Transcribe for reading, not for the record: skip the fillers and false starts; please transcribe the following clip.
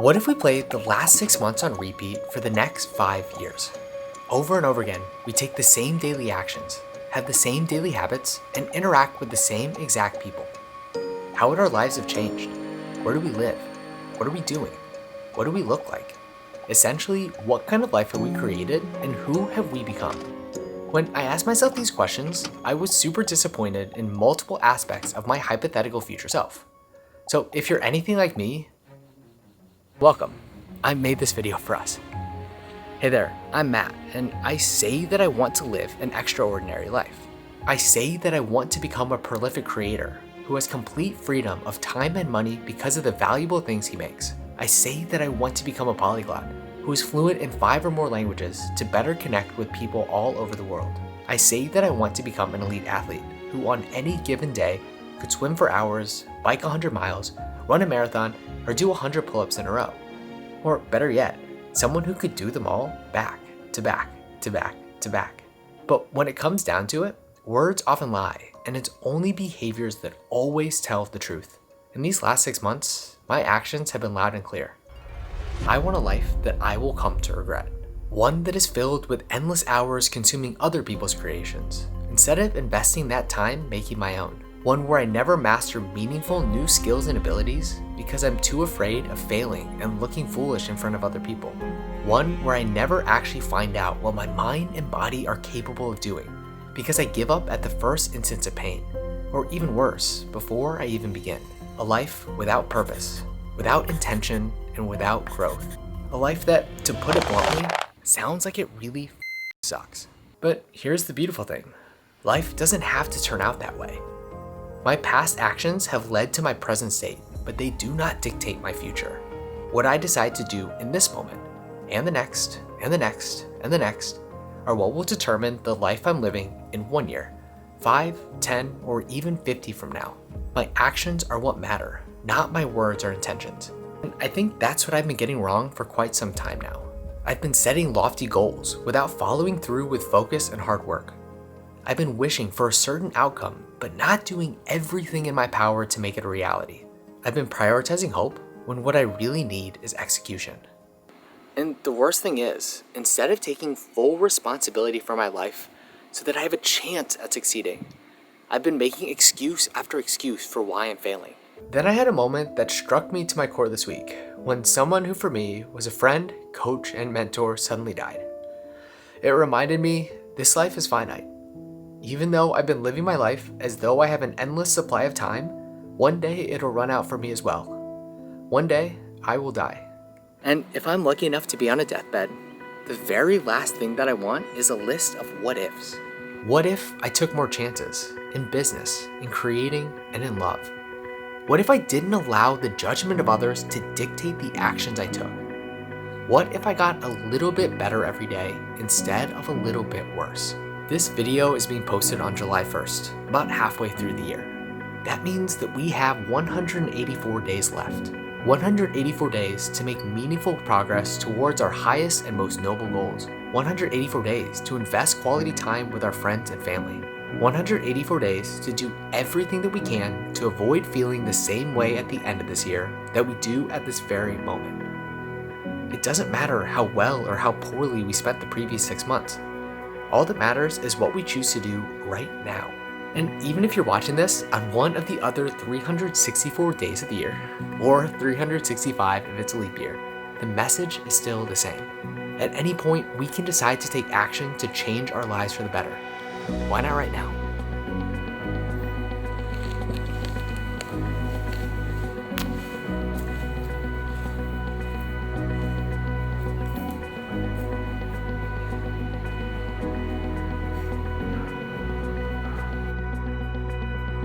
What if we played the last 6 months on repeat for the next 5 years? Over and over again, we take the same daily actions, have the same daily habits, and interact with the same exact people. How would our lives have changed? Where do we live? What are we doing? What do we look like? Essentially, what kind of life have we created and who have we become? When I asked myself these questions, I was super disappointed in multiple aspects of my hypothetical future self. So if you're anything like me, welcome. I made this video for us. Hey there, I'm Matt, and I say that I want to live an extraordinary life. I say that I want to become a prolific creator who has complete freedom of time and money because of the valuable things he makes. I say that I want to become a polyglot who is fluent in 5 or more languages to better connect with people all over the world. I say that I want to become an elite athlete who on any given day could swim for hours, bike 100 miles, run a marathon, or do 100 pull-ups in a row. Or better yet, someone who could do them all back to back to back to back. But when it comes down to it, words often lie, and it's only behaviors that always tell the truth. In these last 6 months, my actions have been loud and clear. I want a life that I will come to regret. One that is filled with endless hours consuming other people's creations, instead of investing that time making my own. One where I never master meaningful new skills and abilities because I'm too afraid of failing and looking foolish in front of other people. One where I never actually find out what my mind and body are capable of doing because I give up at the first instance of pain, or even worse, before I even begin. A life without purpose, without intention, and without growth. A life that, to put it bluntly, sounds like it really sucks. But here's the beautiful thing. Life doesn't have to turn out that way. My past actions have led to my present state, but they do not dictate my future. What I decide to do in this moment, and the next, and the next, and the next, are what will determine the life I'm living in 1 year, 5, 10, or even 50 from now. My actions are what matter, not my words or intentions. And I think that's what I've been getting wrong for quite some time now. I've been setting lofty goals without following through with focus and hard work. I've been wishing for a certain outcome, but not doing everything in my power to make it a reality. I've been prioritizing hope when what I really need is execution. And the worst thing is, instead of taking full responsibility for my life so that I have a chance at succeeding, I've been making excuse after excuse for why I'm failing. Then I had a moment that struck me to my core this week, when someone who for me was a friend, coach, and mentor suddenly died. It reminded me this life is finite. Even though I've been living my life as though I have an endless supply of time, one day it'll run out for me as well. One day, I will die. And if I'm lucky enough to be on a deathbed, the very last thing that I want is a list of what ifs. What if I took more chances in business, in creating, and in love? What if I didn't allow the judgment of others to dictate the actions I took? What if I got a little bit better every day instead of a little bit worse? This video is being posted on July 1st, about halfway through the year. That means that we have 184 days left. 184 days to make meaningful progress towards our highest and most noble goals. 184 days to invest quality time with our friends and family. 184 days to do everything that we can to avoid feeling the same way at the end of this year that we do at this very moment. It doesn't matter how well or how poorly we spent the previous 6 months. All that matters is what we choose to do right now. And even if you're watching this on one of the other 364 days of the year, or 365 if it's a leap year, the message is still the same. At any point, we can decide to take action to change our lives for the better. Why not right now?